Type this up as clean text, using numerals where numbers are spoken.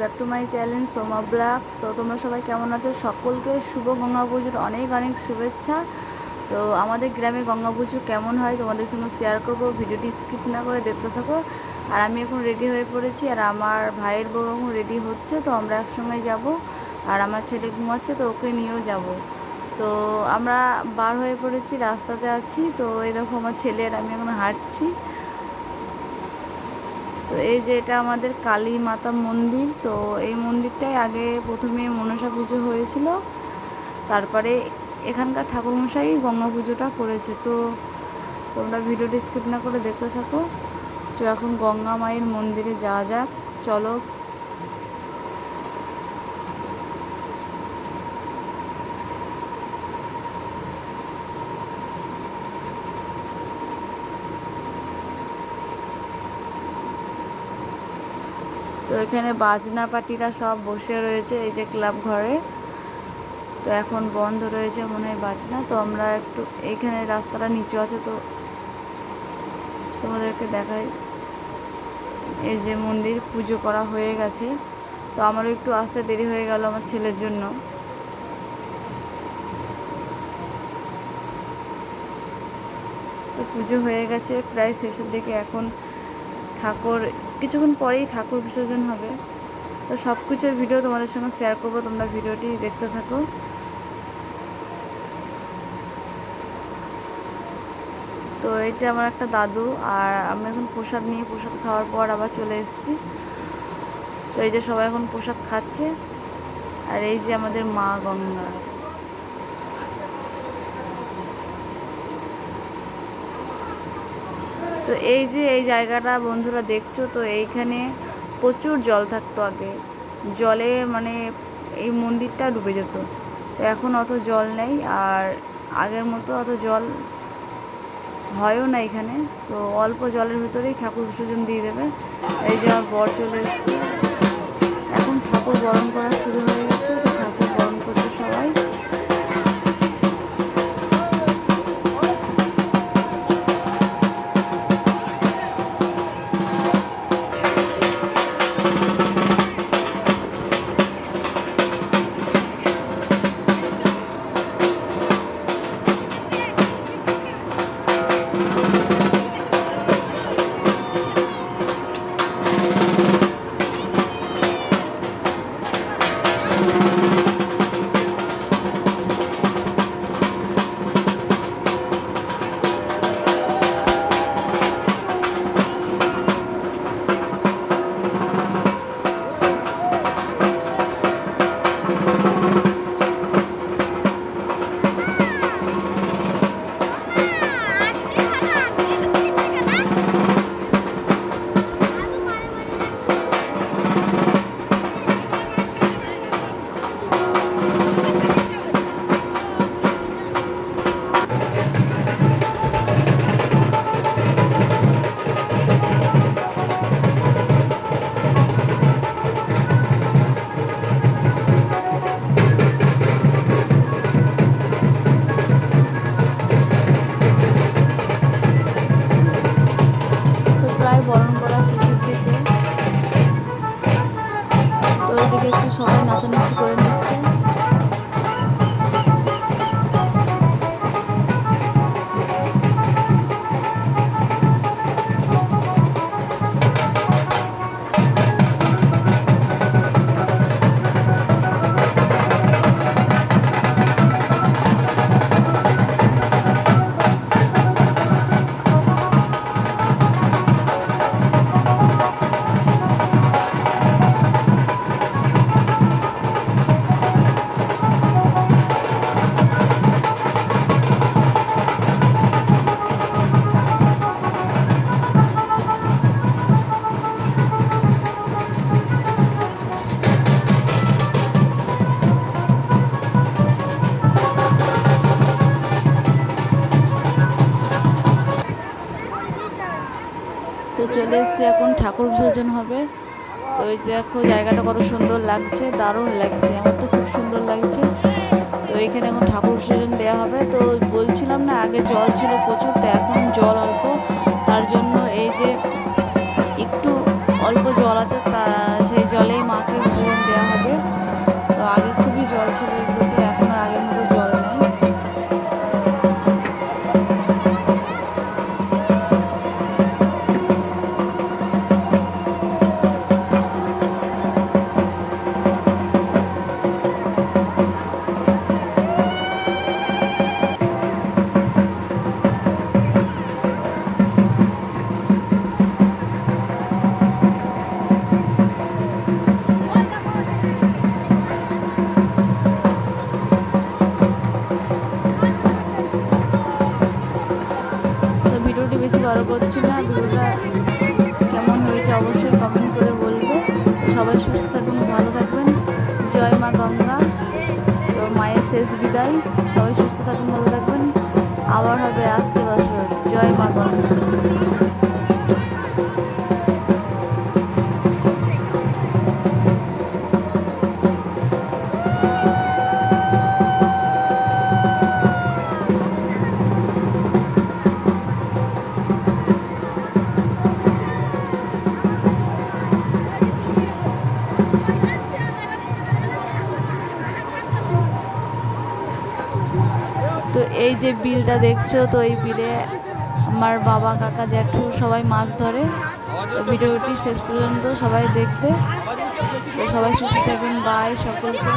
Back to my channel Soma blog. তো তোমরা সবাই কেমন আছো? সকলকে শুভ গঙ্গা পুজোর অনেক অনেক শুভেচ্ছা। তো আমাদের গ্রামে গঙ্গা পুজো কেমন হয় তোমাদের সঙ্গে শেয়ার করবো, ভিডিওটি স্কিপ না করে দেখতে থাকো। আর আমি এখন রেডি হয়ে পড়েছি, আর আমার ভাইয়ের বউ এখন রেডি হচ্ছে, তো আমরা একসঙ্গে যাব। আর আমার ছেলে ঘুমাচ্ছে, তো ওকে নিয়েও যাব। তো আমরা বার হয়ে পড়েছি, রাস্তাতে আছি। তো এই দেখো আমার ছেলে আর আমি এখন হাঁটছি। তো এই যে এটা আমাদের কালী মাতা মন্দির। তো এই মন্দিরটাই আগে প্রথমে মনসা পুজো হয়েছিল, তারপরে এখানকার ঠাকুরমশাই গঙ্গা পুজোটা করেছে। তো তোমরা ভিডিওটি স্কিপ না করে দেখতে থাকো। তো এখন গঙ্গা মায়ের মন্দিরে যাওয়া যাক, চলো। তো এখানে বাজনা পার্টিরা সব বসে রয়েছে এই যে ক্লাব ঘরে। তো এখন বন্ধ রয়েছে মনে হয় বাজনা। তো আমরা একটু এইখানে রাস্তাটা নিচু আছে, তো তোমাদেরকে দেখাই। এই যে মন্দির পুজো করা হয়ে গেছে। তো আমারও একটু আসতে দেরি হয়ে গেল আমার ছেলের জন্য। তো পুজো হয়ে গেছে প্রায় শেষের দিকে। এখন ঠাকুর কিছুক্ষণ পরেই ঠাকুর বিসর্জন হবে। তো সব কিছুর ভিডিও তোমাদের সঙ্গে শেয়ার করবো, তোমরা ভিডিওটি দেখতে থাকো। তো এটা আমার একটা দাদু, আর আমি এখন প্রসাদ নিয়ে প্রসাদ খাওয়ার পর আবার চলে এসেছি। তো এই যে সবাই এখন প্রসাদ খাচ্ছে, আর এই যে আমাদের মা গঙ্গা। তো এই যে এই জায়গাটা বন্ধুরা দেখছো, তো এইখানে প্রচুর জল থাকতো আগে। জলে মানে এই মন্দিরটা ডুবে যেত। তো এখন অত জল নেই, আর আগের মতো অত জল হয়ও না এখানে। তো অল্প জলের ভিতরেই ঠাকুর বিসর্জন দিয়ে দেবে। এই যে আমার বর চলে এসছে, এখন ঠাকুর বরণ করা শুরু হয়ে গেছে। তো ঠাকুর বরণ করছে সবাই। বরণ করা শেষের দিকে। তো ওইদিকে একটু সবাই নাচানাচি করে নিচ্ছে। তো চলে এসেছি, এখন ঠাকুর বিসর্জন হবে। তো এই দেখো জায়গাটা কত সুন্দর লাগছে, দারুণ লাগছে, আমার তো খুব সুন্দর লাগছে। তো এইখানে এখন ঠাকুর বিসর্জন দেওয়া হবে। তো বলছিলাম না আগে জল ছিল প্রচুর, তো এখন জল অল্প। তার জন্য এই যে একটু অল্প জল আছে, তা সেই জলেই মাকে বিসর্জন দেওয়া হবে। তো আগে খুবই জল ছিল এগুলোতে, এখন আর আগের মতো জল নেই। তো ভিডিওটি বেশি বড় করছি না, ভিডিওটা কেমন হয়েছে অবশ্যই কমেন্ট করে বলবে। সবাই সুস্থ থাকবেন, ভালো থাকবেন। জয় মা গঙ্গা। তো মায়ের শেষ বিদায়, সবাই সুস্থ থাকবেন, ভালো থাকবেন। আবার হবে আসছে বছর। জয় মা গঙ্গা। তো এই যে বিলটা দেখছো, তো এই বিলে আমার বাবা, কাকা, জ্যাঠু সবাই মাছ ধরে। তো ভিডিওটি শেষ পর্যন্ত সবাই দেখবে। তো সবাই সুস্থ থাকবেন, বাই সকলকে।